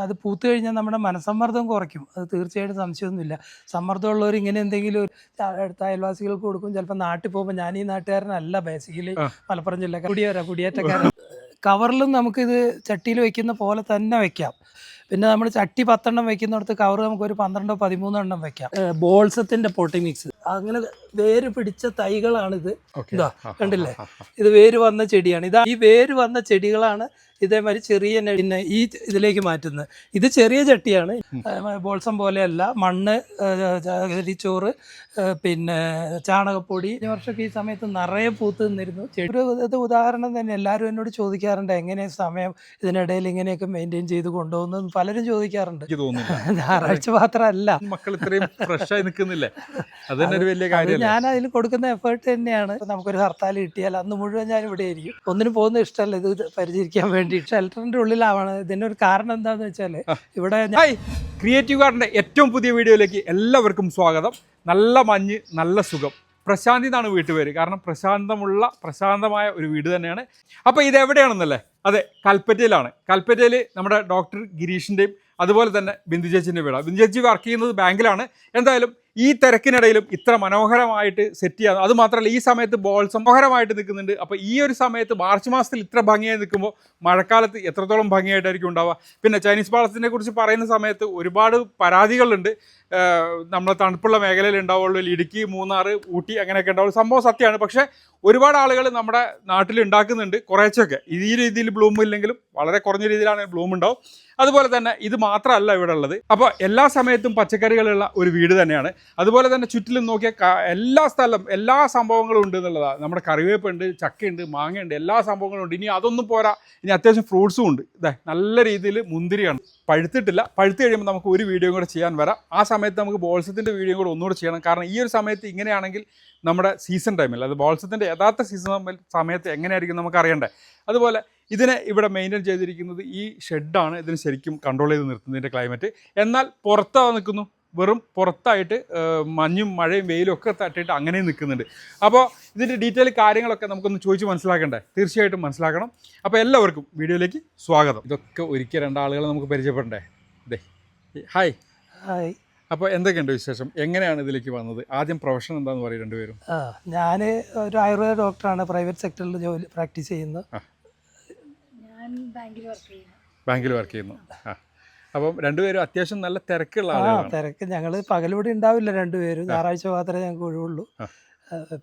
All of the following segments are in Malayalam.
അത് പൂത്ത് കഴിഞ്ഞാൽ നമ്മുടെ മനസ്സമ്മർദ്ദം കുറയ്ക്കും. അത് തീർച്ചയായിട്ടും സംശയമൊന്നുമില്ല. സമ്മർദ്ദമുള്ളവർ ഇങ്ങനെ എന്തെങ്കിലും അടുത്ത അയൽവാസികൾക്ക് കൊടുക്കും. ചിലപ്പോൾ നാട്ടിൽ പോകുമ്പോൾ, ഞാൻ ഈ നാട്ടുകാരനല്ല, ബേസിക്കലി മലപ്പുറം ജില്ലക്കാർ, കുടിയേറ്റക്കാരൻ. കവറിലും നമുക്കിത് ചട്ടിയിൽ വെക്കുന്ന പോലെ തന്നെ വെക്കാം. പിന്നെ നമ്മൾ ചട്ടി 10 എണ്ണം വെക്കുന്നിടത്ത് കവർ നമുക്കൊരു 12 13 എണ്ണം വെക്കാം. ബോൾസത്തിൻ്റെ പൊട്ടി മിക്സ്, അങ്ങനെ വേര് പിടിച്ച തൈകളാണിത്. ഇതാ കണ്ടില്ലേ, ഇത് വേര് വന്ന ചെടിയാണ്. ഈ വേര് വന്ന ചെടികളാണ് ഇതേമാതിരി ചെറിയ പിന്നെ ഈ ഇതിലേക്ക് മാറ്റുന്നത്. ഇത് ചെറിയ ചട്ടിയാണ്, ബോൾസം പോലെയല്ല. മണ്ണ്, ചകിരിച്ചോറ്, പിന്നെ ചാണകപ്പൊടി. ഈ വർഷമൊക്കെ ഈ സമയത്ത് നിറയെ പൂത്ത് നിന്നിരുന്നു. ഒരു ഉദാഹരണം തന്നെ എല്ലാവരും എന്നോട് ചോദിക്കാറുണ്ട്, എങ്ങനെ സമയം ഇതിനിടയിൽ ഇങ്ങനെയൊക്കെ മെയിൻറ്റെയിൻ ചെയ്ത് കൊണ്ടുപോകുന്നു പലരും ചോദിക്കാറുണ്ട്. ഞായറാഴ്ച മാത്രമല്ല, മക്കൾ ഇത്രയും ഫ്രഷ് ആയി നിൽക്കുന്നില്ലേ, അതൊരു വലിയ കാര്യം. ഞാൻ അതിൽ കൊടുക്കുന്ന എഫേർട്ട് തന്നെയാണ്. നമുക്കൊരു ഹർത്താൽ കിട്ടിയാൽ അന്ന് മുഴുവൻ ഞാൻ ഇവിടെ ആയിരിക്കും. ഒന്നിനും പോകുന്ന ഇഷ്ടമല്ല ഇത് പരിചരിക്കാൻ വേണ്ടി. ഷെൽട്ടറിന്റെ ഉള്ളിലാണ്. ഇതിനൊരു കാരണം എന്താന്ന് വെച്ചാൽ, ഇവിടെ ക്രിയേറ്റീവ് ഗാർഡന്റെ ഏറ്റവും പുതിയ വീഡിയോയിലേക്ക് എല്ലാവർക്കും സ്വാഗതം. നല്ല മഞ്ഞ്, നല്ല സുഖം. പ്രശാന്തി എന്നാണ് വീട്ടുപേര്. കാരണം പ്രശാന്തമായ ഒരു വീട് തന്നെയാണ്. അപ്പോൾ ഇത് എവിടെയാണെന്നല്ലേ? അതെ, കൽപ്പറ്റയിലാണ്. കൽപ്പറ്റയിൽ നമ്മുടെ ഡോക്ടർ ഗിരീഷിൻ്റെയും അതുപോലെ തന്നെ ബിന്ദു ചേച്ചിൻ്റെ വീടാണ്. ബിന്ദു ചേച്ചി വർക്ക് ചെയ്യുന്നത് ബാങ്കിലാണ്. എന്തായാലും ഈ തിരക്കിനിടയിലും ഇത്ര മനോഹരമായിട്ട് സെറ്റ് ചെയ്യാം. അതുമാത്രമല്ല, ഈ സമയത്ത് ബോൾസം മനോഹരമായിട്ട് നിൽക്കുന്നുണ്ട്. അപ്പോൾ ഈ ഒരു സമയത്ത് മാർച്ച് മാസത്തിൽ ഇത്ര ഭംഗിയായി നിൽക്കുമ്പോൾ മഴക്കാലത്ത് എത്രത്തോളം ഭംഗിയായിട്ടായിരിക്കും ഉണ്ടാവുക. പിന്നെ ചൈനീസ് പാളത്തിനെ കുറിച്ച് പറയുന്ന സമയത്ത് ഒരുപാട് പരാതികളുണ്ട്. നമ്മൾ തണുപ്പുള്ള മേഖലയിൽ ഉണ്ടാവുള്ളൂ, ഇടുക്കി, മൂന്നാർ, ഊട്ടി അങ്ങനെയൊക്കെ ഉണ്ടാവുള്ളൂ. സംഭവം സത്യമാണ്. പക്ഷേ ഒരുപാട് ആളുകൾ നമ്മുടെ നാട്ടിൽ ഉണ്ടാക്കുന്നുണ്ട്. കുറേച്ചൊക്കെ ഈ രീതിയിൽ ബ്ലൂം ഇല്ലെങ്കിലും വളരെ കുറഞ്ഞ രീതിയിലാണ് ബ്ലൂം ഉണ്ടാവും. അതുപോലെ തന്നെ ഇത് മാത്രമല്ല ഇവിടെ ഉള്ളത്. അപ്പോൾ എല്ലാ സമയത്തും പച്ചക്കറികളുള്ള ഒരു വീട് തന്നെയാണ്. അതുപോലെ തന്നെ ചുറ്റിലും നോക്കിയാൽ എല്ലാ സംഭവങ്ങളും ഉണ്ട് എന്നുള്ളതാണ്. നമ്മുടെ കറിവേപ്പുണ്ട്, ചക്കയുണ്ട്, മാങ്ങയുണ്ട്, എല്ലാ സംഭവങ്ങളും ഉണ്ട്. ഇനി അതൊന്നും പോരാ, ഇനി അത്യാവശ്യം ഫ്രൂട്ട്സും ഉണ്ട്. ഇതേ നല്ല രീതിയിൽ മുന്തിരിയാണ്. പഴുത്തിട്ടില്ല. പഴുത്ത് കഴിയുമ്പോൾ നമുക്ക് ഒരു വീഡിയോ കൂടെ ചെയ്യാൻ വരാം. ആ സമയത്ത് നമുക്ക് ബോൾസത്തിൻ്റെ വീഡിയോ കൂടെ ഒന്നുകൂടെ ചെയ്യണം. കാരണം ഈ ഒരു സമയത്ത് ഇങ്ങനെയാണെങ്കിൽ നമ്മുടെ സീസൺ ടൈമിൽ, അത് ബോൾസത്തിൻ്റെ യഥാർത്ഥ സീസൺ സമയത്ത് എങ്ങനെയായിരിക്കും നമുക്ക് അറിയണ്ടേ. അതുപോലെ ഇതിനെ ഇവിടെ മെയിൻറ്റെയിൻ ചെയ്തിരിക്കുന്നത് ഈ ഷെഡാണ്. ഇതിന് ശരിക്കും കൺട്രോൾ ചെയ്ത് നിർത്തുന്നതിൻ്റെ ക്ലൈമറ്റ്. എന്നാൽ പുറത്താ നിൽക്കുന്നു, വെറും പുറത്തായിട്ട് മഞ്ഞും മഴയും വെയിലും ഒക്കെ തട്ടിയിട്ട് അങ്ങനെ നിൽക്കുന്നുണ്ട്. അപ്പോൾ ഇതിൻ്റെ ഡീറ്റെയിൽ കാര്യങ്ങളൊക്കെ നമുക്കൊന്ന് ചോദിച്ച് മനസ്സിലാക്കണ്ടേ? തീർച്ചയായിട്ടും മനസ്സിലാക്കണം. അപ്പോൾ എല്ലാവർക്കും വീഡിയോയിലേക്ക് സ്വാഗതം. ഇതൊക്കെ ഒരിക്കൽ രണ്ടാളുകളെ നമുക്ക് പരിചയപ്പെടണ്ടേ? ഇതേ ഹായ്. ഹായ്. അപ്പോൾ എന്തൊക്കെയുണ്ട് വിശേഷം? എങ്ങനെയാണ് ഇതിലേക്ക് വന്നത്? ആദ്യം പ്രൊഫഷൻ എന്താണെന്ന് പറയും രണ്ടുപേരും. ഞാൻ ഒരു ആയുർവേദ ഡോക്ടറാണ്, പ്രൈവറ്റ് സെക്ടറിൽ പ്രാക്ടീസ് ചെയ്യുന്നത്. ബാങ്കിൽ വർക്ക് ചെയ്യുന്നു. അപ്പം രണ്ടുപേരും അത്യാവശ്യം നല്ല തിരക്കുള്ള ആളാണ്. തിരക്ക് ഞങ്ങൾ പകലിവിടെ ഉണ്ടാവില്ല രണ്ടുപേരും. ഞായറാഴ്ച മാത്രമേ ഞങ്ങൾക്ക് ഒഴിവുള്ളൂ.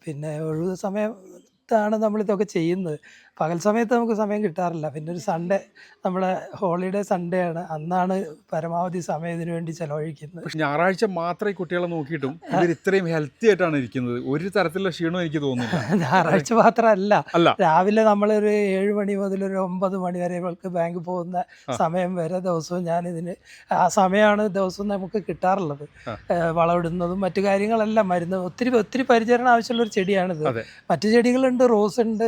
പിന്നെ ഒഴിവ് സമയത്താണ് നമ്മളിതൊക്കെ ചെയ്യുന്നത്. പകൽ സമയത്ത് നമുക്ക് സമയം കിട്ടാറില്ല. പിന്നെ ഒരു സൺഡേ, നമ്മുടെ ഹോളിഡേ സൺഡേ ആണ്, അന്നാണ് പരമാവധി സമയം ഇതിനു വേണ്ടി ചെലവഴിക്കുന്നത്. ഞായറാഴ്ച മാത്രമേ കുട്ടികളെ നോക്കിയിട്ടും ഇവർ ഇത്രയും ഹെൽത്തി ആയിട്ടാണ് ഇരിക്കുന്നത്. ഒരു തരത്തിലുള്ള ക്ഷീണം എനിക്ക് തോന്നുന്നില്ല. ഞായറാഴ്ച മാത്രമല്ല, രാവിലെ നമ്മളൊരു 7 മണി മുതൽ ഒരു 9 മണി വരെ ഇവൾക്ക് ബാങ്കിൽ പോകുന്ന സമയം വരെ ദിവസവും ഞാനിതിന് ആ സമയമാണ് ദിവസവും നമുക്ക് കിട്ടാറുള്ളത്. വളമിടുന്നതും മറ്റു കാര്യങ്ങളെല്ലാം, മരുന്ന്, ഒത്തിരി പരിചരണം ആവശ്യമുള്ളൊരു ചെടിയാണിത്. മറ്റു ചെടികളുണ്ട്, റോസ് ഉണ്ട്,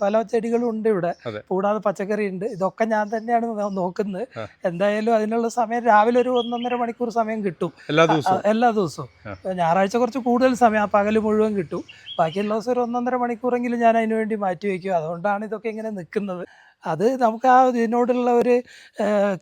പല ചെടികളും ഉണ്ട് ഇവിടെ. കൂടാതെ പച്ചക്കറി ഉണ്ട്. ഇതൊക്കെ ഞാൻ തന്നെയാണ് നോക്കുന്നത്. എന്തായാലും അതിനുള്ള സമയം രാവിലെ ഒരു 1.5 മണിക്കൂർ സമയം കിട്ടും എല്ലാ ദിവസവും. ഞായറാഴ്ച കുറച്ച് കൂടുതൽ സമയം, പകല് മുഴുവൻ കിട്ടും. ബാക്കിയുള്ള ദിവസം ഒരു 1.5 മണിക്കൂറെങ്കിലും ഞാൻ അതിനു വേണ്ടി മാറ്റി വയ്ക്കും. അതുകൊണ്ടാണ് ഇതൊക്കെ ഇങ്ങനെ നിൽക്കുന്നത്. അത് നമുക്ക് ആ ഇതിനോടുള്ള ഒരു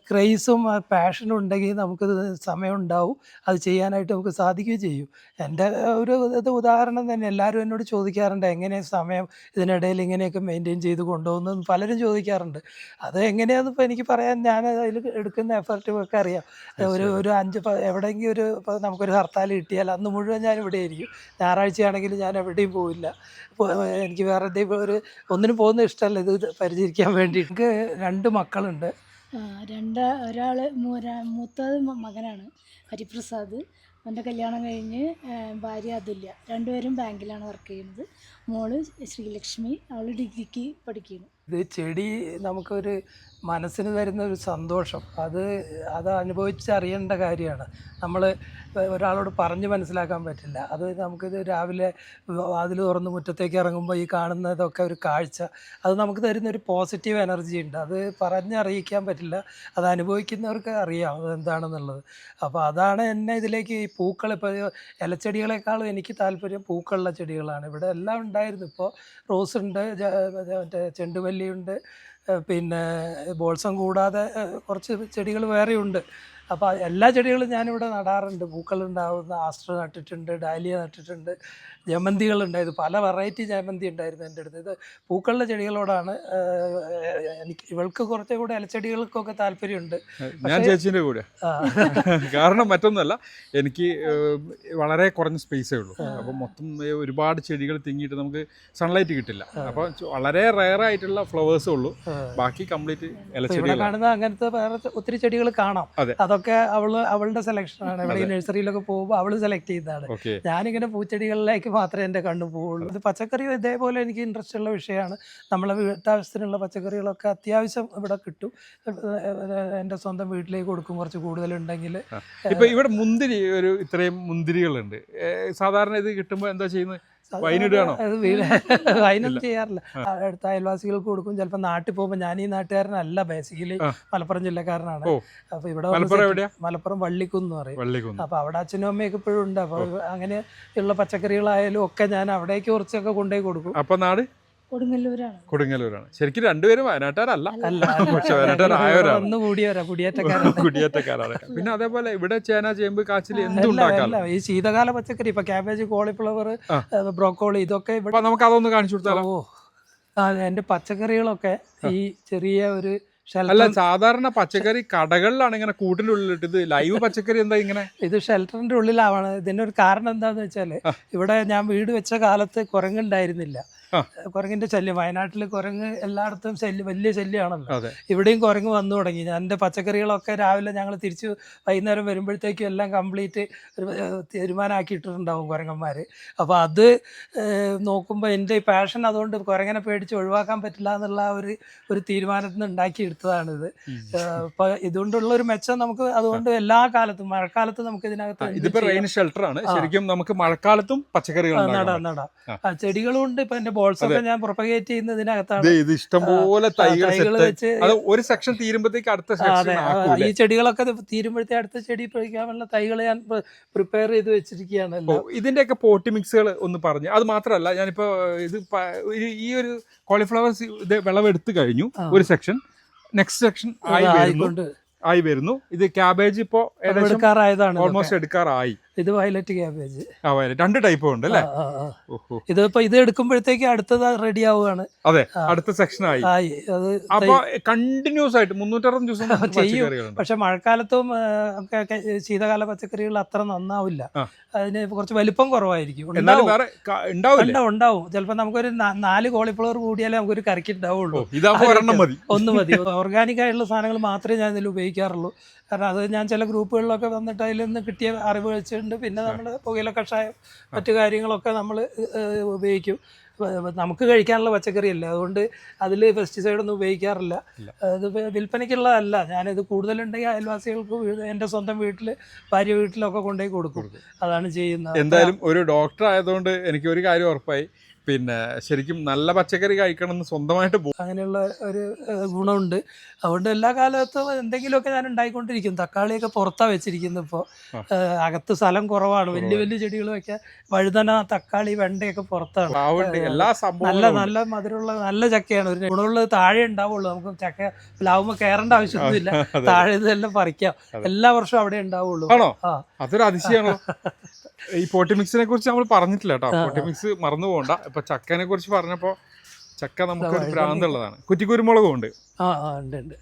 ക്രേസും പാഷനും ഉണ്ടെങ്കിൽ നമുക്കത് സമയം ഉണ്ടാവും, അത് ചെയ്യാനായിട്ട് നമുക്ക് സാധിക്കുകയും ചെയ്യും. എൻ്റെ ഒരു ഉദാഹരണം തന്നെ എല്ലാവരും എന്നോട് ചോദിക്കാറുണ്ട്, എങ്ങനെ സമയം ഇതിനിടയിൽ ഇങ്ങനെയൊക്കെ മെയിൻറ്റെയിൻ ചെയ്ത് കൊണ്ടുപോകുന്നു പലരും ചോദിക്കാറുണ്ട്. അത് എങ്ങനെയാണെന്ന് ഇപ്പോൾ എനിക്ക് പറയാൻ, ഞാൻ അതിൽ എടുക്കുന്ന എഫർട്ടും ഒക്കെ അറിയാം. ഒരു 5 എവിടെയെങ്കിലും നമുക്കൊരു ഹർത്താൽ കിട്ടിയാൽ അന്ന് മുഴുവൻ ഞാൻ ഇവിടെ ആയിരിക്കും. ഞായറാഴ്ചയാണെങ്കിൽ ഞാൻ എവിടെയും പോവില്ല. എനിക്ക് വേറെ എന്തെങ്കിലും ഒന്നിനും പോകുന്ന ഇഷ്ടമല്ല ഇത് പരിചരിക്കാൻ വേണ്ടി. എനിക്ക് 2 മക്കളുണ്ട്. ഒരാൾ മൂത്തത് മകനാണ് ഹരിപ്രസാദ്. അവൻ്റെ കല്യാണം കഴിഞ്ഞ് ഭാര്യ അതുല്യ. രണ്ടുപേരും ബാങ്കിലാണ് വർക്ക് ചെയ്യുന്നത്. മോള് ശ്രീലക്ഷ്മി, അവൾ ഡിഗ്രിക്ക് പഠിക്കുന്നു. ഇത് ചെടി നമുക്കൊരു മനസ്സിന് തരുന്ന ഒരു സന്തോഷം, അത് അനുഭവിച്ചറിയേണ്ട കാര്യമാണ്. നമ്മൾ ഒരാളോട് പറഞ്ഞ് മനസ്സിലാക്കാൻ പറ്റില്ല. അത് നമുക്കിത് രാവിലെ വാതിൽ തുറന്ന് മുറ്റത്തേക്ക് ഇറങ്ങുമ്പോൾ ഈ കാണുന്നതൊക്കെ ഒരു കാഴ്ച, അത് നമുക്ക് തരുന്നൊരു പോസിറ്റീവ് എനർജി ഉണ്ട്. അത് പറഞ്ഞറിയിക്കാൻ പറ്റില്ല. അത് അനുഭവിക്കുന്നവർക്ക് അറിയാം അതെന്താണെന്നുള്ളത്. അപ്പോൾ അതാണ് എന്നെ ഇതിലേക്ക്, ഈ പൂക്കൾ, ഇപ്പോൾ ഇലച്ചെടികളെക്കാളും എനിക്ക് താല്പര്യം പൂക്കളുള്ള ചെടികളാണ്. ഇവിടെ എല്ലാം ഉണ്ടായിരുന്നു. ഇപ്പോൾ റോസ് ഉണ്ട്, മറ്റേ ചെണ്ടുമല്ലിയുണ്ട്, പിന്നെ ബോൾസം കൂടാതെ കുറച്ച് ചെടികൾ വേറെയുണ്ട്. അപ്പോൾ എല്ലാ ചെടികളും ഞാനിവിടെ നടാറുണ്ട്. പൂക്കളുണ്ടാവുന്ന ആസ്റ്റർ നട്ടിട്ടുണ്ട്, ഡാലിയ നട്ടിട്ടുണ്ട്, ജമന്തികളുണ്ടായിരുന്നു. പല വെറൈറ്റി ജമന്തി ഉണ്ടായിരുന്നു എൻ്റെ അടുത്ത്. ഇത് പൂക്കളുടെ ചെടികളോടാണ് എനിക്ക്. ഇവൾക്ക് കുറച്ചും കൂടെ ഇലച്ചെടികൾക്കൊക്കെ താല്പര്യമുണ്ട്. ഞാൻ ചേച്ചീൻ്റെ കൂടെ. കാരണം മറ്റൊന്നുമല്ല, എനിക്ക് വളരെ കുറഞ്ഞ സ്പേസേ ഉള്ളൂ. അപ്പം മൊത്തം ഒരുപാട് ചെടികൾ തിങ്ങിയിട്ട് നമുക്ക് സൺലൈറ്റ് കിട്ടില്ല. അപ്പോൾ വളരെ റെയർ ആയിട്ടുള്ള ഫ്ലവേഴ്സേ ഉള്ളൂ, ബാക്കി കംപ്ലീറ്റ് ഇവിടെ ഇലച്ചെടികളാണ്. കാണുന്ന അങ്ങനത്തെ വേറെ ഒത്തിരി ചെടികൾ കാണാം. അതെ. അതൊക്കെ അവളുടെ സെലക്ഷനാണ്. ഇവിടെ ഈ നഴ്സറിയിലൊക്കെ പോകുമ്പോൾ അവള് സെലക്ട് ചെയ്തതാണ്. ഓക്കെ. ഞാനിങ്ങനെ പൂച്ചെടികളിലേക്ക് മാത്രമേ എൻ്റെ കണ്ണു പോവുള്ളൂ. ഇത് പച്ചക്കറി ഇതേപോലെ എനിക്ക് ഇൻട്രസ്റ്റ് ഉള്ള വിഷയമാണ്. നമ്മളെ വീട്ടാവശ്യത്തിനുള്ള പച്ചക്കറികളൊക്കെ അത്യാവശ്യം ഇവിടെ കിട്ടും. എൻ്റെ സ്വന്തം വീട്ടിലേക്ക് കൊടുക്കും കുറച്ച് കൂടുതലുണ്ടെങ്കിൽ. ഇപ്പൊ ഇവിടെ മുന്തിരി ഇത്രയും മുന്തിരികളുണ്ട്. സാധാരണ ഇത് കിട്ടുമ്പോൾ എന്താ ചെയ്യുന്നത്? വൈനിടുകയാണോ? വൈനൊന്നും ചെയ്യാറില്ല. അടുത്ത അയൽവാസികൾക്ക് കൊടുക്കും. ചിലപ്പോൾ നാട്ടിൽ പോകുമ്പോൾ, ഞാൻ ഈ നാട്ടുകാരനല്ല, ബേസിക്കലി മലപ്പുറം ജില്ലക്കാരനാണ്. അപ്പൊ ഇവിടെ മലപ്പുറം വള്ളിക്കുന്ന് പറയും. അപ്പൊ അവിടെ അച്ഛനും അമ്മയൊക്കെ ഇപ്പോഴും ഉണ്ട്. അപ്പൊ അങ്ങനെയുള്ള പച്ചക്കറികളായാലും ഒക്കെ ഞാൻ അവിടേക്ക് കുറച്ചൊക്കെ കൊണ്ടുപോയി കൊടുക്കും. അപ്പൊ നാട് കൊടുങ്ങല്ലൂരാണ്. ശരിക്കും രണ്ടുപേരും വയനാട്ടുകാരല്ല, പക്ഷെ വയനാട്ടുകാരായവരാണ്, കുടിയേറ്റക്കാരാണ്. പിന്നെ അതേപോലെ ഇവിടെ ചേന, ചേമ്പ്, കാച്ചിൽ എന്തുണ്ടാക്കാം. ഈ ശീതകാല പച്ചക്കറി ഇപ്പൊ ക്യാബേജ്, കോളിഫ്ലവർ, ബ്രോക്കോളി, ഇതൊക്കെ നമുക്ക് അതൊന്ന് കാണിച്ചു കൊടുത്താലോ? എൻ്റെ പച്ചക്കറികളൊക്കെ ഈ ചെറിയ ഒരു അല്ല, സാധാരണ പച്ചക്കറി കടകളിലാണ് ഇങ്ങനെ കൂട്ടിന്റെ ഉള്ളിലിട്ട്. ഇത് ലൈവ് പച്ചക്കറി എന്താ ഇങ്ങനെ? ഇത് ഷെൽട്ടറിന്റെ ഉള്ളിലാണ്. ഇതിനൊരു കാരണം എന്താന്ന് വെച്ചാല്, ഇവിടെ ഞാൻ വീട് വെച്ച കാലത്ത് കുരങ്ങുണ്ടായിരുന്നില്ല. കുരങ്ങിന്റെ ശല്യം, വയനാട്ടിൽ കുരങ്ങ് എല്ലായിടത്തും വലിയ ശല്യമാണല്ലോ. ഇവിടെയും കുരങ്ങ് വന്നു തുടങ്ങി. എൻ്റെ പച്ചക്കറികളൊക്കെ രാവിലെ ഞങ്ങൾ തിരിച്ച് വൈകുന്നേരം വരുമ്പോഴത്തേക്കും എല്ലാം കംപ്ലീറ്റ് തീരുമാനമാക്കിയിട്ടുണ്ടാവും കുരങ്ങന്മാർ. അപ്പോൾ അത് നോക്കുമ്പോൾ എൻ്റെ ഈ പാഷൻ, അതുകൊണ്ട് കുരങ്ങനെ പേടിച്ച് ഒഴിവാക്കാൻ പറ്റില്ല എന്നുള്ള ഒരു തീരുമാനത്തിൽ നിന്ന് ഉണ്ടാക്കിയെടുത്തതാണിത്. അപ്പോൾ ഇതുകൊണ്ടുള്ള ഒരു മെച്ചം നമുക്ക്, അതുകൊണ്ട് എല്ലാ കാലത്തും, മഴക്കാലത്ത് നമുക്ക് ഇതിനകത്ത് ഇതിപ്പോ റെയിൻ ഷെൽട്ടറാണ്. ശരിക്കും നമുക്ക് മഴക്കാലത്തും പച്ചക്കറികൾ നടാം. ചെടികളും ഉണ്ട്. ഇപ്പൊ എന്റെ ബോൾസൊക്കെ ഞാൻ പ്രൊപ്പഗേറ്റ് ചെയ്യുന്നതിനകത്താണ്. ഇത് ഇഷ്ടംപോലെ തൈകൾ വെച്ച് ഒരു സെക്ഷൻ തീരുമ്പോഴത്തേക്ക് അടുത്ത സെക്ഷൻ. ഈ ചെടികളൊക്കെ തീരുമ്പോഴത്തേക്ക് അടുത്ത ചെടി പൊഴിക്കാനുള്ള തൈകൾ ഞാൻ പ്രിപ്പയർ ചെയ്ത് വെച്ചിരിക്കുകയാണല്ലോ. ഇതിന്റെയൊക്കെ പോട്ടി മിക്സുകൾ ഒന്ന് പറഞ്ഞു. അത് മാത്രമല്ല, ഞാനിപ്പോ ഇത് ഈ ഒരു കോളിഫ്ലവർ ഇത് വിളവെടുത്ത് കഴിഞ്ഞു ഒരു സെക്ഷൻ, നെക്സ്റ്റ് സെക്ഷൻ ആയി വരുന്നു. ഇത് ക്യാബേജ് ഇപ്പോ എടുക്കാറായതാണ്, ഓൾമോസ്റ്റ് എടുക്കാറായി. ഇത് വയലറ്റ് ക്യാബേജ്. രണ്ട് ടൈപ്പ് ഉണ്ട് അല്ലേ? ഇതിപ്പോ ഇത് എടുക്കുമ്പോഴത്തേക്ക് അടുത്തത് റെഡി ആവുകയാണ്. അതെ, അടുത്ത സെക്ഷൻ ആയി. അപ്പൊ കണ്ടിന്യൂസ് ആയിട്ട് 360 ദിവസം ചെയ്യും. പക്ഷെ മഴക്കാലത്തും ശീതകാല പച്ചക്കറികൾ അത്ര നന്നാവില്ല. അതിന് കുറച്ച് വലിപ്പം കുറവായിരിക്കും. ഉണ്ടാവും. ചിലപ്പോൾ നമുക്കൊരു 4 കോളിഫ്ലവർ കൂടിയാലേ നമുക്കൊരു കറിക്ക് ഉണ്ടാവുള്ളൂ. ഒന്ന് മതി. ഓർഗാനിക് ആയിട്ടുള്ള സാധനങ്ങൾ മാത്രമേ ഞാൻ ഇതിൽ ഉപയോഗിക്കാറുള്ളൂ. കാരണം അത് ഞാൻ ചില ഗ്രൂപ്പുകളിലൊക്കെ വന്നിട്ട് അതിൽ നിന്ന് കിട്ടിയ അറിവ് വെച്ചിട്ടുണ്ട്. പിന്നെ നമ്മൾ പുകയില കഷായം, മറ്റു കാര്യങ്ങളൊക്കെ നമ്മൾ ഉപയോഗിക്കും. നമുക്ക് കഴിക്കാനുള്ള പച്ചക്കറിയല്ല, അതുകൊണ്ട് അതിൽ പെസ്റ്റിസൈഡൊന്നും ഉപയോഗിക്കാറില്ല. ഇത് വിൽപ്പനയ്ക്കുള്ളതല്ല. ഞാനിത് കൂടുതലുണ്ടെങ്കിൽ അയൽവാസികൾക്ക്, എൻ്റെ സ്വന്തം വീട്ടിൽ, ഭാര്യ വീട്ടിലൊക്കെ കൊണ്ടുപോയി കൊടുക്കും. അതാണ് ചെയ്യുന്നത്. എന്തായാലും ഒരു ഡോക്ടർ ആയതുകൊണ്ട് എനിക്ക് ഒരു കാര്യം ഉറപ്പായി, പിന്നെ ശരിക്കും നല്ല പച്ചക്കറി കഴിക്കണം എന്ന് സ്വന്തമായിട്ട് അങ്ങനെയുള്ള ഒരു ഗുണമുണ്ട്. അതുകൊണ്ട് എല്ലാ കാലത്തും എന്തെങ്കിലുമൊക്കെ ഞാൻ ഉണ്ടായിക്കൊണ്ടിരിക്കും. തക്കാളിയൊക്കെ പുറത്താണ് വെച്ചിരിക്കുന്നത്. ഇപ്പോൾ അകത്ത് സ്ഥലം കുറവാണ്. വലിയ ചെടികൾ വെക്കാൻ വഴുതന, തക്കാളി, വെണ്ടയൊക്കെ പുറത്താണ്. നല്ല മധുരമുള്ള നല്ല ചക്കയാണ്. ഒരു ഗുണമുള്ളത് താഴെ ഉണ്ടാവുള്ളൂ. നമുക്ക് ചക്ക പ്ലാവുമ്പോൾ കയറേണ്ട ആവശ്യമൊന്നുമില്ല. താഴെ ഇതെല്ലാം പറിക്കാം. എല്ലാ വർഷവും അവിടെ ഉണ്ടാവുള്ളൂ. അതൊരു അതിശയമാണോ? ഈ പോട്ടി മിക്സിനെ കുറിച്ച് നമ്മൾ പറഞ്ഞിട്ടില്ല കേട്ടോ. പോട്ടി മിക്സ് മറന്നു പോകണ്ട. ഇപ്പൊ ചക്കനെ കുറിച്ച് പറഞ്ഞപ്പോ, ചക്ക നമുക്കൊരു ഭ്രാന്തുള്ളതാണ്. കുറ്റിക്കുരുമുളകും ഉണ്ട്. ഉണ്ട്.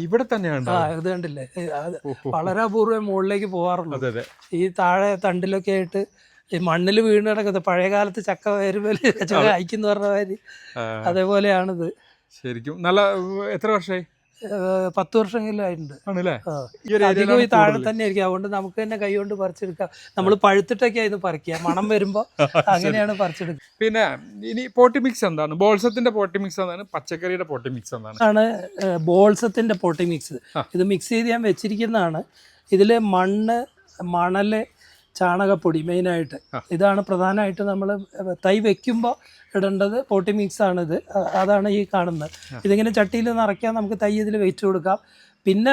ഇവിടെ തന്നെയാണ്. ഇത് കണ്ടില്ലേ, വളരെ അപൂർവം മുകളിലേക്ക് പോകാറുള്ളൂ. ഈ താഴെ തണ്ടിലൊക്കെ ആയിട്ട് ഈ മണ്ണിൽ വീണ് കിടക്കുന്നത്. പഴയ കാലത്ത് ചക്ക വരുമ്പോൾ ചക്ക അയക്കുന്ന പറഞ്ഞ മാതിരി അതേപോലെയാണിത്. ശരിക്കും നല്ല. എത്ര വർഷമായി? 10 വർഷമെങ്കിലും ആയിട്ടുണ്ട്. ആണല്ലേ? അധികം ഈ താഴെ തന്നെ ആയിരിക്കും. അതുകൊണ്ട് നമുക്ക് തന്നെ കൈ കൊണ്ട് പറിച്ചെടുക്കാം. നമ്മൾ പഴുത്തിട്ടൊക്കെ ആയിരുന്നു പറിക്കുക. മണം വരുമ്പോൾ അങ്ങനെയാണ് പറിച്ചെടുക്കുക. പിന്നെ ഇനി പോട്ടി മിക്സ് എന്താണ്? ബോൾസത്തിന്റെ പോട്ടി മിക്സ് എന്താണ്? പച്ചക്കറിയുടെ പോട്ടി മിക്സ് എന്താണ്? ആണ് ബോൾസത്തിന്റെ പോട്ടി മിക്സ്. ഇത് മിക്സ് ചെയ്ത് ഞാൻ വെച്ചിരിക്കുന്നതാണ്. ഇതിൽ മണ്ണ്, മണല്, ചാണകപ്പൊടി മെയിനായിട്ട് ഇതാണ് പ്രധാനമായിട്ട് നമ്മൾ തൈ വെക്കുമ്പോൾ ഇടേണ്ടത്. പോട്ടി മിക്സ് ആണിത്. അതാണ് ഈ കാണുന്നത്. ഇതിങ്ങനെ ചട്ടിയിൽ നിറയ്ക്കാൻ നമുക്ക് തൈ ഇതിൽ വെച്ച് കൊടുക്കാം. പിന്നെ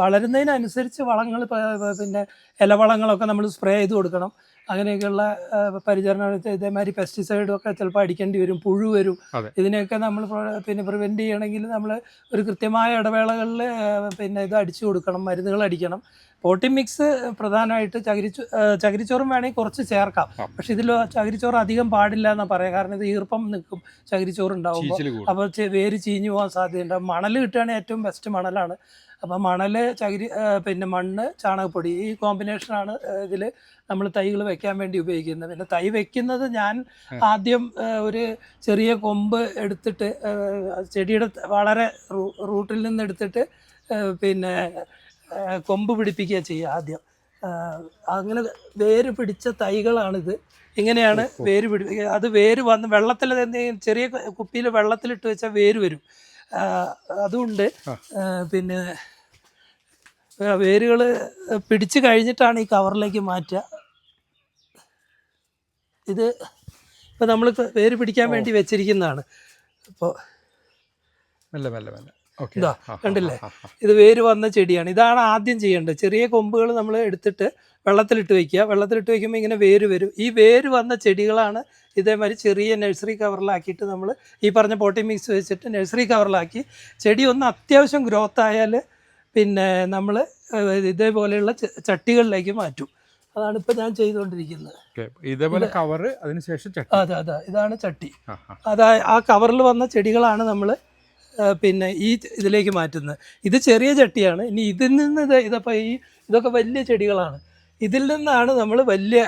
വളരുന്നതിനനുസരിച്ച് വളങ്ങൾ, പിന്നെ ഇലവളങ്ങളൊക്കെ നമ്മൾ സ്പ്രേ ചെയ്ത് കൊടുക്കണം. അങ്ങനെയൊക്കെയുള്ള പരിചരണം. ഇതേമാതിരി പെസ്റ്റിസൈഡും ഒക്കെ ചിലപ്പോൾ അടിക്കേണ്ടി വരും, പുഴു വരും. അതെ. ഇതിനെയൊക്കെ നമ്മൾ പിന്നെ പ്രിവെൻറ്റ് ചെയ്യണമെങ്കിൽ നമ്മൾ ഒരു കൃത്യമായ ഇടവേളകളിൽ പിന്നെ ഇത് അടിച്ചു കൊടുക്കണം, മരുന്നുകൾ അടിക്കണം. പോട്ടി മിക്സ് പ്രധാനമായിട്ട് ചകിരിച്ചോറും വേണമെങ്കിൽ കുറച്ച് ചേർക്കാം, പക്ഷെ ഇതിൽ ചകിരിച്ചോറ് അധികം പാടില്ല എന്നാണ് പറയാം. കാരണം ഇത് ഈർപ്പം നിൽക്കും ചകിരിച്ചോറ് ഉണ്ടാകുമ്പോൾ, അപ്പോൾ വേര് ചീഞ്ഞു പോകാൻ സാധ്യതയുണ്ട്. മണൽ കിട്ടുകയാണെങ്കിൽ ഏറ്റവും ബെസ്റ്റ് മണലാണ്. അപ്പോൾ മണൽ, പിന്നെ മണ്ണ്, ചാണകപ്പൊടി, ഈ കോമ്പിനേഷനാണ് ഇതിൽ നമ്മൾ തൈകൾ വെക്കാൻ വേണ്ടി ഉപയോഗിക്കുന്നത്. പിന്നെ തൈ വെക്കുന്നത് ഞാൻ ആദ്യം ഒരു ചെറിയ കൊമ്പ് എടുത്തിട്ട് ചെടിയുടെ വളരെ റൂട്ടിൽ നിന്ന് എടുത്തിട്ട് പിന്നെ കൊമ്പ് പിടിപ്പിക്കുക ചെയ്യുക ആദ്യം. അങ്ങനെ വേര് പിടിച്ച തൈകളാണിത്. ഇങ്ങനെയാണ് വേര് പിടിപ്പിക്കുക. അത് വേര് വന്ന് വെള്ളത്തിൽ എന്തെങ്കിലും ചെറിയ കുപ്പിയിൽ വെള്ളത്തിലിട്ട് വെച്ചാൽ വേര് വരും. അതുകൊണ്ട് പിന്നെ വേരുകൾ പിടിച്ച് കഴിഞ്ഞിട്ടാണ് ഈ കവറിലേക്ക് മാറ്റുക. ഇത് ഇപ്പോൾ നമ്മൾ വേര് പിടിക്കാൻ വേണ്ടി വെച്ചിരിക്കുന്നതാണ്. ഇപ്പോൾ ഇതാ കണ്ടില്ലേ, ഇത് വേര് വന്ന ചെടിയാണ്. ഇതാണ് ആദ്യം ചെയ്യേണ്ടത്. ചെറിയ കൊമ്പുകൾ നമ്മൾ എടുത്തിട്ട് വെള്ളത്തിലിട്ട് വയ്ക്കുക. വെള്ളത്തിലിട്ട് വയ്ക്കുമ്പോൾ ഇങ്ങനെ വേര് വരും. ഈ വേര് വന്ന ചെടികളാണ് ഇതേമാതിരി ചെറിയ നഴ്സറി കവറിലാക്കിയിട്ട് നമ്മൾ ഈ പറഞ്ഞ പോട്ടി മിക്സ് വെച്ചിട്ട് നഴ്സറി കവറിലാക്കി, ചെടി ഒന്ന് അത്യാവശ്യം ഗ്രോത്ത് ആയാൽ പിന്നെ നമ്മൾ ഇതേപോലെയുള്ള ചട്ടികളിലേക്ക് മാറ്റും. അതാണ് ഇപ്പം ഞാൻ ചെയ്തുകൊണ്ടിരിക്കുന്നത്. ഇതേപോലെ കവർ, അതിനുശേഷം അതെ അതെ, ഇതാണ് ചട്ടി. ആ കവറിൽ വന്ന ചെടികളാണ് നമ്മൾ പിന്നെ ഈ ഇതിലേക്ക് മാറ്റുന്നത്. ഇത് ചെറിയ ചട്ടിയാണ്. ഇനി ഇതിൽ നിന്ന് ഇതപ്പോൾ ഇതൊക്കെ വലിയ ചെടികളാണ്. ഇതിൽ നിന്നാണ് നമ്മൾ വലിയ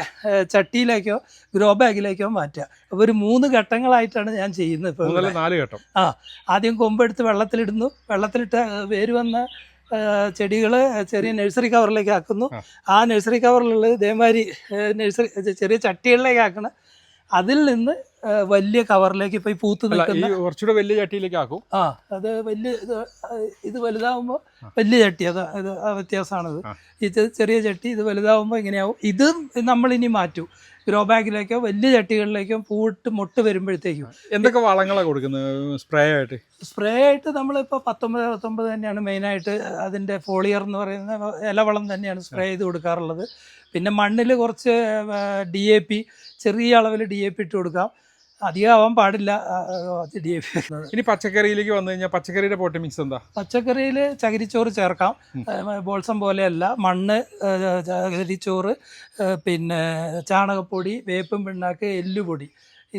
ചട്ടിയിലേക്കോ ഗ്രോ ബാഗിലേക്കോ മാറ്റുക. അപ്പോൾ ഒരു 3 ഘട്ടങ്ങളായിട്ടാണ് ഞാൻ ചെയ്യുന്നത്. ഇപ്പോൾ 4 ഘട്ടം. ആദ്യം കൊമ്പെടുത്ത് വെള്ളത്തിലിടുന്നു. വെള്ളത്തിലിട്ട് വേര് വന്ന ചെടികൾ ചെറിയ നഴ്സറി കവറിലേക്ക് ആക്കുന്നു. ആ നഴ്സറി കവറിലുള്ളത് ഇതേമാതിരി ചെറിയ ചട്ടികളിലേക്ക് ആക്കണം. അതിൽ നിന്ന് വലിയ കവറിലേക്ക് ഇപ്പോൾ ഈ പൂത്ത് നിൽക്കുന്ന കുറച്ചുകൂടെ വലിയ ചട്ടിയിലേക്ക് ആക്കും. അത് വലിയ ഇത് വലുതാവുമ്പോൾ വലിയ ചട്ടി, അത് വ്യത്യാസമാണത്. ഇത് ചെറിയ ചട്ടി, ഇത് വലുതാവുമ്പോൾ ഇങ്ങനെയാവും. ഇത് നമ്മളിനി മാറ്റും ഗ്രോ ബാഗിലേക്കോ വലിയ ചട്ടികളിലേക്കോ മൊട്ട് വരുമ്പോഴത്തേക്കും. എന്തൊക്കെ വളങ്ങളാണ് കൊടുക്കുന്നത് സ്പ്രേ ആയിട്ട്? നമ്മളിപ്പോൾ 19 തന്നെയാണ് മെയിനായിട്ട്. അതിൻ്റെ ഫോളിയർ എന്ന് പറയുന്ന ഇലവളം തന്നെയാണ് സ്പ്രേ ചെയ്ത് കൊടുക്കാറുള്ളത്. പിന്നെ മണ്ണിൽ കുറച്ച് DAP, ചെറിയ അളവിൽ DAP ഇട്ട് കൊടുക്കാം. അധികം ആവാൻ പാടില്ല DAP. ഇനി പച്ചക്കറിയിലേക്ക് വന്നു കഴിഞ്ഞാൽ പച്ചക്കറിയുടെ പോട്ടി മിക്സ് എന്താ? പച്ചക്കറിയിൽ ചകിരിച്ചോറ് ചേർക്കാം. ബോൾസം പോലെയല്ല, മണ്ണ്, ചകിരിച്ചോറ്, പിന്നെ ചാണകപ്പൊടി, വേപ്പും പിണ്ണാക്ക്, എല്ലുപൊടി,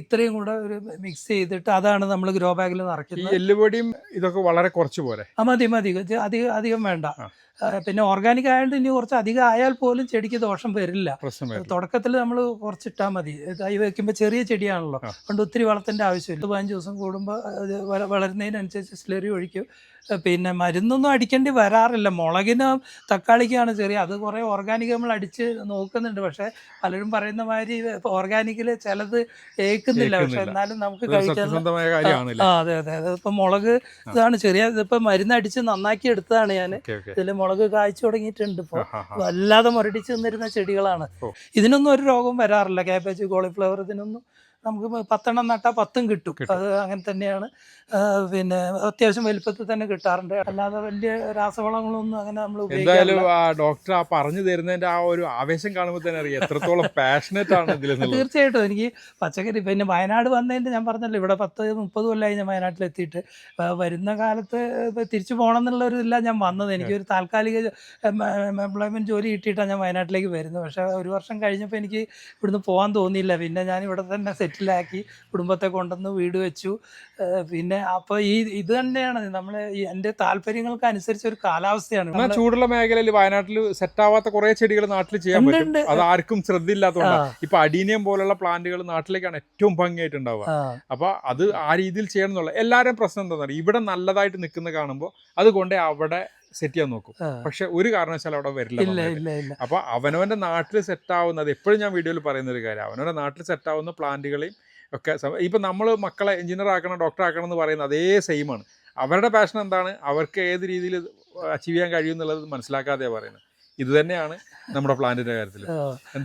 ഇത്രയും കൂടെ ഒരു മിക്സ് ചെയ്തിട്ട് അതാണ് നമ്മൾ ഗ്രോ ബാഗിൽ നിറയ്ക്കുന്നത്. എല്ലുപൊടിയും ഇതൊക്കെ വളരെ കുറച്ച് പോലെ മതി, അധികം വേണ്ട. പിന്നെ ഓർഗാനിക് ആയതുകൊണ്ട് ഇനി കുറച്ച് അധികം ആയാൽ പോലും ചെടിക്ക് ദോഷം വരില്ല. തുടക്കത്തിൽ നമ്മൾ കുറച്ചിട്ടാൽ മതി. തൈ വയ്ക്കുമ്പോൾ ചെറിയ ചെടിയാണല്ലോ, അതുകൊണ്ട് ഒത്തിരി വളത്തിൻ്റെ ആവശ്യമില്ല. 15 ദിവസം കൂടുമ്പോൾ അത് വളരുന്നതിനനുസരിച്ച് സ്ലറി ഒഴിക്കും. പിന്നെ മരുന്നൊന്നും അടിക്കേണ്ടി വരാറില്ല. മുളകിനും തക്കാളിക്കാണ് ചെറിയ, അത് കുറേ ഓർഗാനിക് നമ്മൾ അടിച്ച് നോക്കുന്നുണ്ട്. പക്ഷേ പലരും പറയുന്ന മാതിരി ഓർഗാനിക്കിൽ ചിലത് ഏൽക്കുന്നില്ല. പക്ഷെ എന്നാലും നമുക്ക് കഴിക്കാൻ അതെ. ഇപ്പം മുളക് ഇതാണ് ചെറിയ, ഇതിപ്പോൾ മരുന്നടിച്ച് നന്നാക്കി എടുത്തതാണ് ഞാൻ. ഇതിൽ മുളക് കായ്ച്ചു തുടങ്ങിയിട്ടുണ്ട്. ഇപ്പോൾ വല്ലാതെ മുരടിച്ച് നിന്നിരുന്ന ചെടികളാണ്. ഇതിനൊന്നും ഒരു രോഗം വരാറില്ല. കാബേജ്, കോളിഫ്ലവർ, ഇതിനൊന്നും നമുക്ക് 10 എണ്ണം നട്ടാൽ 10ഉം കിട്ടും. അത് അങ്ങനെ തന്നെയാണ്. പിന്നെ അത്യാവശ്യം വലിപ്പത്തിൽ തന്നെ കിട്ടാറുണ്ട്. അല്ലാതെ വലിയ രാസവളങ്ങളൊന്നും അങ്ങനെ നമ്മൾ എന്തായാലും ഡോക്ടർ പറഞ്ഞു തരുന്നതിന്റെ ആ ഒരു ആവേശം കാണുമ്പോൾ തന്നെ അറിയാം എത്രത്തോളം പാഷനേറ്റ് ആണ് ഇതിൽ. തീർച്ചയായിട്ടും എനിക്ക് പച്ചക്കറി, പിന്നെ വയനാട് വന്നതിൻ്റെ ഞാൻ പറഞ്ഞല്ലോ, ഇവിടെ 10-30 കൊല്ലമായി ഞാൻ വയനാട്ടിലെത്തിയിട്ട്. വരുന്ന കാലത്ത് തിരിച്ചു പോകണം എന്നുള്ളൊരിതില്ല ഞാൻ വന്നത്. എനിക്കൊരു താൽക്കാലിക എംപ്ലോയ്മെൻറ്റ് ജോലി കിട്ടിയിട്ടാണ് ഞാൻ വയനാട്ടിലേക്ക് വരുന്നത്. പക്ഷേ 1 വർഷം കഴിഞ്ഞപ്പോൾ എനിക്ക് ഇവിടുന്ന് പോകാൻ തോന്നിയില്ല. പിന്നെ ഞാൻ ഇവിടെ തന്നെ സെറ്റിലാക്കി, കുടുംബത്തെ കൊണ്ടുവന്ന് വീട് വെച്ചു. പിന്നെ അപ്പോൾ ഇത് തന്നെയാണ് നമ്മൾ എൻ്റെ താല്പര്യങ്ങൾക്ക് അനുസരിച്ച് ഒരു കാലാവസ്ഥയാണ്. ചൂടുള്ള മേഖലയിൽ വയനാട്ടിൽ സെറ്റ് ആവാത്ത കുറെ ചെടികൾ നാട്ടിൽ ചെയ്യാൻ പറ്റും. അത് ആർക്കും ശ്രദ്ധയില്ലാത്തതുകൊണ്ടാണ്. ഇപ്പൊ അഡീനിയം പോലുള്ള പ്ലാന്റുകൾ നാട്ടിലേക്കാണ് ഏറ്റവും ഭംഗിയായിട്ടുണ്ടാവുക. അപ്പൊ അത് ആ രീതിയിൽ ചെയ്യണം എന്നുള്ള എല്ലാവരും പ്രശ്നം എന്താ പറയുക, ഇവിടെ നല്ലതായിട്ട് നിൽക്കുന്ന കാണുമ്പോൾ അതുകൊണ്ട് അവിടെ സെറ്റ് ചെയ്യാൻ നോക്കും. പക്ഷെ ഒരു കാരണവശാലും അവിടെ വരില്ല. അപ്പൊ അവനവന്റെ നാട്ടിൽ സെറ്റ് ആവുന്നത്, എപ്പോഴും ഞാൻ വീഡിയോയിൽ പറയുന്ന ഒരു കാര്യം, അവനവന്റെ നാട്ടിൽ സെറ്റ് ആവുന്ന പ്ലാന്റുകളെയും ഒക്കെ ഇപ്പൊ നമ്മൾ മക്കളെ എഞ്ചിനീയർ ആക്കണം, ഡോക്ടർ ആക്കണം എന്ന് പറയുന്നത് അതേ സെയിമാണ്. അവരുടെ പാഷൻ എന്താണ്, അവർക്ക് ഏത് രീതിയിൽ അച്ചീവ് ചെയ്യാൻ കഴിയും എന്നുള്ളത് മനസ്സിലാക്കാതെയാണ് പറയുന്നത്. ഇത് തന്നെയാണ് നമ്മുടെ പ്ലാന്റിന്റെ കാര്യത്തിൽ.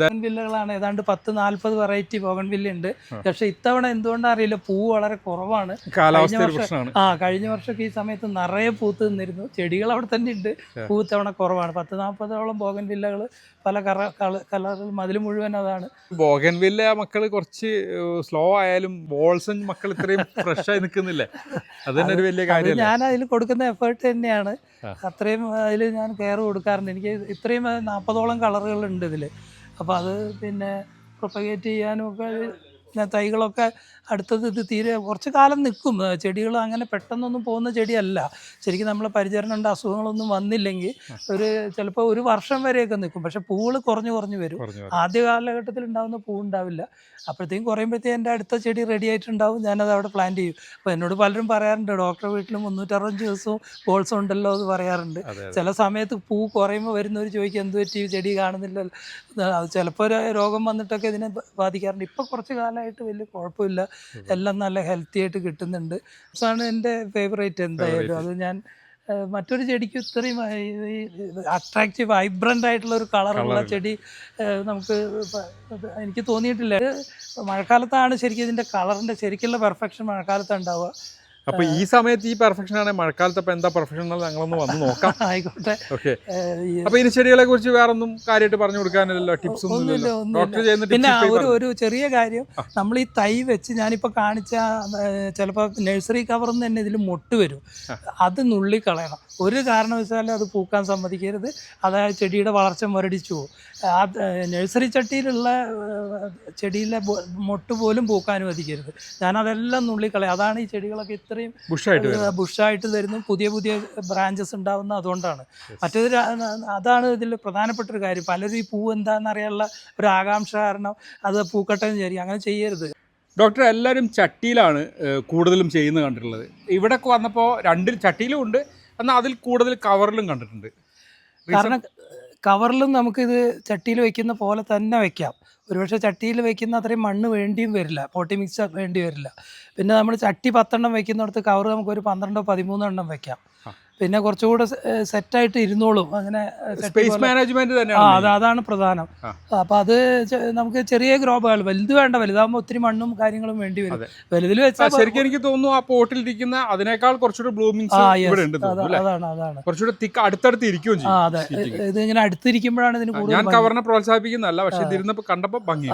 ബോഗൺവില്ലകളാണ് ഏതാണ്ട് 10-40 വെറൈറ്റി ബോഗൺവില്ല ഉണ്ട്. പക്ഷെ ഇത്തവണ എന്തുകൊണ്ടാ അറിയില്ല, പൂ വളരെ കുറവാണ്. കാലാവസ്ഥയുടെ പ്രശ്നമാണ്. കഴിഞ്ഞ വർഷമൊക്കെ ഈ സമയത്ത് നിറയെ പൂത്ത് നിന്നിരുന്നു. ചെടികൾ അവിടെ തന്നെ ഉണ്ട്, പൂ ഇത്തവണ കുറവാണ്. 10-40ഓളം ബോഗൺവില്ലകൾ പല കളറിൽ, മതിൽ മുഴുവൻ അതാണ്. ബോഗൺവില്ല മക്കള് കുറച്ച് സ്ലോ ആയാലും ബോൾസൺ മക്കൾ ഇത്രയും ഫ്രഷ് ആയി നിൽക്കുന്നില്ലേ, അത് തന്നെ ഒരു വലിയ കാര്യം. ഞാൻ അതിൽ കൊടുക്കുന്ന എഫേർട്ട് തന്നെയാണ്, അത്രയും അതിൽ ഞാൻ കെയർ കൊടുക്കാറുണ്ട്. എനിക്ക് ഇത്രയും 40ഓളം കളറുകളുണ്ട് ഇതിൽ. അപ്പോൾ അത് പിന്നെ പ്രൊപ്പഗേറ്റ് ചെയ്യാനും ഒക്കെ തൈകളൊക്കെ അടുത്തത് ഇത് തീരെ കുറച്ച് കാലം നിൽക്കും. ചെടികൾ അങ്ങനെ പെട്ടെന്നൊന്നും പോകുന്ന ചെടിയല്ല. ശരിക്കും നമ്മൾ പരിചരണമുണ്ട്, അസുഖങ്ങളൊന്നും വന്നില്ലെങ്കിൽ ചിലപ്പോൾ ഒരു വർഷം വരെയൊക്കെ നിൽക്കും. പക്ഷെ പൂവുകൾ കുറഞ്ഞു വരും. ആദ്യ കാലഘട്ടത്തിൽ ഉണ്ടാകുന്ന പൂ ഉണ്ടാവില്ല. അപ്പോഴത്തേക്കും കുറയുമ്പോഴത്തേക്കും എൻ്റെ അടുത്ത ചെടി റെഡി ആയിട്ടുണ്ടാവും, ഞാനത് അവിടെ പ്ലാന്റ് ചെയ്യും. അപ്പോൾ എന്നോട് പലരും പറയാറുണ്ട്, ഡോക്ടറെ വീട്ടിൽ 365 ദിവസവും ബോൾസം ഉണ്ടല്ലോ എന്ന് പറയാറുണ്ട്. ചില സമയത്ത് പൂ കുറയുമ്പോൾ വരുന്നവർ ചോദിക്കും എന്ത് പറ്റി ചെടി കാണുന്നില്ലല്ലോ. ചിലപ്പോൾ രോഗം വന്നിട്ടൊക്കെ ഇതിനെ ബാധിക്കാറുണ്ട്. ഇപ്പോൾ കുറച്ച് കാലമായിട്ട് വലിയ കുഴപ്പമില്ല, എല്ലാം നല്ല ഹെൽത്തി ആയിട്ട് കിട്ടുന്നുണ്ട്. അതാണ് എൻ്റെ ഫേവറേറ്റ് എന്തായാലും. അത് ഞാൻ മറ്റൊരു ചെടിക്ക് ഇത്രയും അട്രാക്റ്റീവ് വൈബ്രൻ്റ് ആയിട്ടുള്ള ഒരു കളറുള്ള ചെടി നമുക്ക് എനിക്ക് തോന്നിയിട്ടില്ല. മഴക്കാലത്താണ് ശരിക്കും ഇതിൻ്റെ കളറിൻ്റെ ശരിക്കുള്ള പെർഫെക്ഷൻ മഴക്കാലത്താണ് ഉണ്ടാവുക. അപ്പൊ ഈ സമയത്ത് ഈ പെർഫെക്ഷൻ ആണ്, മഴക്കാലത്ത് അപ്പൊ എന്താ പെർഫെക്ഷൻ ഞങ്ങളൊന്ന് വന്ന് നോക്കാം. ആയിക്കോട്ടെ. ഓക്കെ. അപ്പൊ ഇനി ചെടികളെ കുറിച്ച് വേറെ ഒന്നും കാര്യമായിട്ട് പറഞ്ഞു കൊടുക്കാനില്ലല്ലോ, ടിപ്സ് ഒന്നും. പിന്നെ ഒരു ചെറിയ കാര്യം, നമ്മൾ ഈ തൈ വെച്ച് ഞാനിപ്പോ കാണിച്ച ചിലപ്പോൾ നഴ്സറി കവറിൽ തന്നെ ഇതിൽ മൊട്ട് വരും, അത് നുള്ളിക്കളയണം. ഒരു കാരണവശാലും അത് പൂക്കാൻ സമ്മതിക്കരുത്, അതായത് ചെടിയുടെ വളർച്ച മുരടിച്ചു പോകും. ആ നഴ്സറി ചട്ടിയിലുള്ള ചെടിയിലെ മൊട്ട് പോലും പൂക്കാൻ അനുവദിക്കരുത്. ഞാനതെല്ലാം നുള്ളിക്കളയും. അതാണ് ഈ ചെടികളൊക്കെ ഇത്രയും ബുഷായിട്ട് തരുന്നു, പുതിയ ബ്രാഞ്ചസ് ഉണ്ടാവുന്ന അതുകൊണ്ടാണ്. മറ്റേത് അതാണ് ഇതിൽ പ്രധാനപ്പെട്ട ഒരു കാര്യം. പലരും ഈ പൂ എന്താണെന്ന് അറിയാനുള്ള ഒരു ആകാംക്ഷ കാരണം അത് പൂക്കട്ടെ എന്ന് വിചാരിക്കും. അങ്ങനെ ചെയ്യരുത്. ഡോക്ടർ, എല്ലാവരും ചട്ടിയിലാണ് കൂടുതലും ചെയ്യുന്നത് കണ്ടിട്ടുള്ളത്. ഇവിടെ വന്നപ്പോൾ ചട്ടിയിലും ഉണ്ട്, എന്നാൽ അതിൽ കൂടുതൽ കവറിലും കണ്ടിട്ടുണ്ട്. കാരണം കവറിലും നമുക്കിത് ചട്ടിയിൽ വെക്കുന്ന പോലെ തന്നെ വെക്കാം. ഒരുപക്ഷെ ചട്ടിയിൽ വെക്കുന്ന അത്രയും മണ്ണ് വേണ്ടിയും വരില്ല, പോട്ടി മിക്സ് വേണ്ടി വരില്ല. പിന്നെ നമ്മൾ ചട്ടി 10 എണ്ണം വെക്കുന്നിടത്ത് കവർ നമുക്കൊരു 12-13 എണ്ണം വെക്കാം. പിന്നെ കുറച്ചുകൂടെ സെറ്റായിട്ട് ഇരുന്നോളും. അങ്ങനെ സ്പേസ് മാനേജ്മെന്റ് തന്നെയാണ് അതാണ് പ്രധാനം. അപ്പോൾ അത് നമുക്ക് ചെറിയ ഗ്രോബുകൾ, വലുത് വേണ്ട. വലുതാകുമ്പോൾ ഒത്തിരി മണ്ണും കാര്യങ്ങളും വേണ്ടി വരും. വലുതിൽ വെച്ചാൽ ശരിക്കും എനിക്ക് തോന്നുന്നു ആ പോട്ടിലിരിക്കുന്ന അതിനേക്കാൾ കുറച്ചുകൂടെ ബ്ലൂമിങ്സ് അതാണ് കുറച്ചുകൂടെ തിക്ക് അടുത്തടുത്ത് ഇരിക്കുകയും ചെയ്യും. അതെ, ഇത് ഇങ്ങനെ അടുത്തിരിക്കുമ്പോഴാണ് ഇതിന് കൂടുതൽ. ഞാൻ കവറിനെ പ്രോത്സാഹിപ്പിക്കുന്നതല്ല, പക്ഷെ ഇതിരുന്നപ്പോ കണ്ടപ്പോൾ ഭംഗി.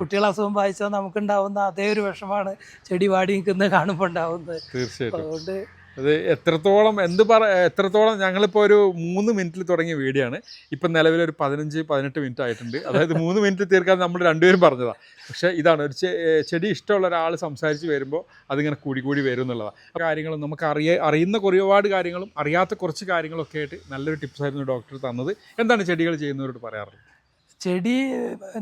കുട്ടികളെ അസുഖം വായിച്ചാൽ നമുക്കുണ്ടാവുന്ന അതേ ഒരു വിഷമാണ് ചെടി വാടി നിൽക്കുന്നത് കാണുമ്പോൾ ഉണ്ടാവുന്നത്. തീർച്ചയായിട്ടും. അതുകൊണ്ട് അത് എത്രത്തോളം ഞങ്ങളിപ്പോൾ ഒരു 3 മിനിറ്റിൽ തുടങ്ങിയ വീഡിയോ ആണ്. ഇപ്പം നിലവിലൊരു 15-18 മിനിറ്റ് ആയിട്ടുണ്ട്. അതായത് 3 മിനിറ്റ് തീർക്കാൻ നമ്മൾ രണ്ടുപേരും പറഞ്ഞതാണ്. പക്ഷേ ഇതാണ്, ഒരു ചെടി ഇഷ്ടമുള്ള ഒരാൾ സംസാരിച്ച് വരുമ്പോൾ അതിങ്ങനെ കൂടി വരും എന്നുള്ളതാണ്. കാര്യങ്ങളും നമുക്ക് അറിയുന്ന ഒരുപാട് കാര്യങ്ങളും അറിയാത്ത കുറച്ച് കാര്യങ്ങളൊക്കെ ആയിട്ട് നല്ലൊരു ടിപ്സായിരുന്നു ഡോക്ടർ തന്നത്. എന്താണ് ചെടികൾ ചെയ്യുന്നവരോട് പറയാറുള്ളത്? ചെടി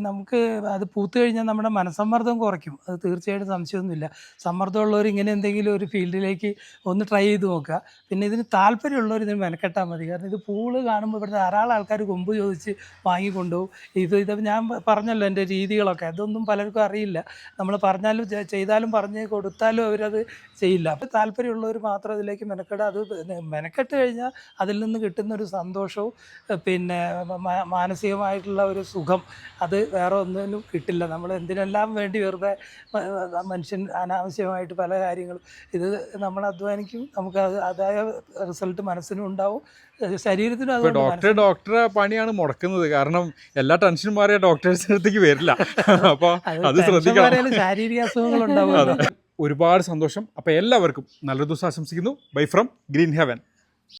നമുക്ക് അത് പൂത്ത് കഴിഞ്ഞാൽ നമ്മുടെ മനസ്സമ്മർദ്ദം കുറയ്ക്കും, അത് തീർച്ചയായിട്ടും സംശയമൊന്നുമില്ല. സമ്മർദ്ദമുള്ളവർ ഇങ്ങനെ എന്തെങ്കിലും ഒരു ഫീൽഡിലേക്ക് ഒന്ന് ട്രൈ ചെയ്ത് നോക്കുക. പിന്നെ ഇതിന് താല്പര്യമുള്ളവർ ഇതിന് മെനക്കെട്ടാൽ മതി. കാരണം ഇത് പൂള് കാണുമ്പോൾ ഇവിടുത്തെ ധാരാളം ആൾക്കാർ കൊമ്പ് ചോദിച്ച് വാങ്ങിക്കൊണ്ടുപോകും. ഇത് ഞാൻ പറഞ്ഞല്ലോ എൻ്റെ രീതികളൊക്കെ, അതൊന്നും പലർക്കും അറിയില്ല. നമ്മൾ പറഞ്ഞാലും ചെയ്താലും പറഞ്ഞ് കൊടുത്താലും അവരത് ചെയ്യില്ല. അപ്പോൾ താല്പര്യമുള്ളവർ മാത്രം അതിലേക്ക് മെനക്കെടുക. അത് മെനക്കെട്ട് കഴിഞ്ഞാൽ അതിൽ നിന്ന് കിട്ടുന്നൊരു സന്തോഷവും പിന്നെ മാനസികമായിട്ടുള്ള ഒരു സുഖം അത് വേറെ ഒന്നിനും കിട്ടില്ല. നമ്മൾ എന്തിനെല്ലാം വേണ്ടി വെറുതെ മനുഷ്യൻ അനാവശ്യമായിട്ട് പല കാര്യങ്ങളും ഇത് നമ്മൾ അധ്വാനിക്കും, നമുക്ക് അതായ റിസൾട്ട് മനസ്സിനും ഉണ്ടാവും, ശരീരത്തിനും. അത് ഡോക്ടറെ പണിയാണ് മുടക്കുന്നത്. കാരണം എല്ലാ ടെൻഷനും മാറിയ ഡോക്ടേഴ്സിന്റെ അടുത്തേക്ക് വരില്ല. അപ്പോൾ അത് ശ്രദ്ധിക്കണം, ശാരീരിക അസുഖങ്ങൾ ഉണ്ടാവും. ഒരുപാട് സന്തോഷം. അപ്പോൾ എല്ലാവർക്കും നല്ലൊരു ദിവസം ആശംസിക്കുന്നു. Bye from green heaven.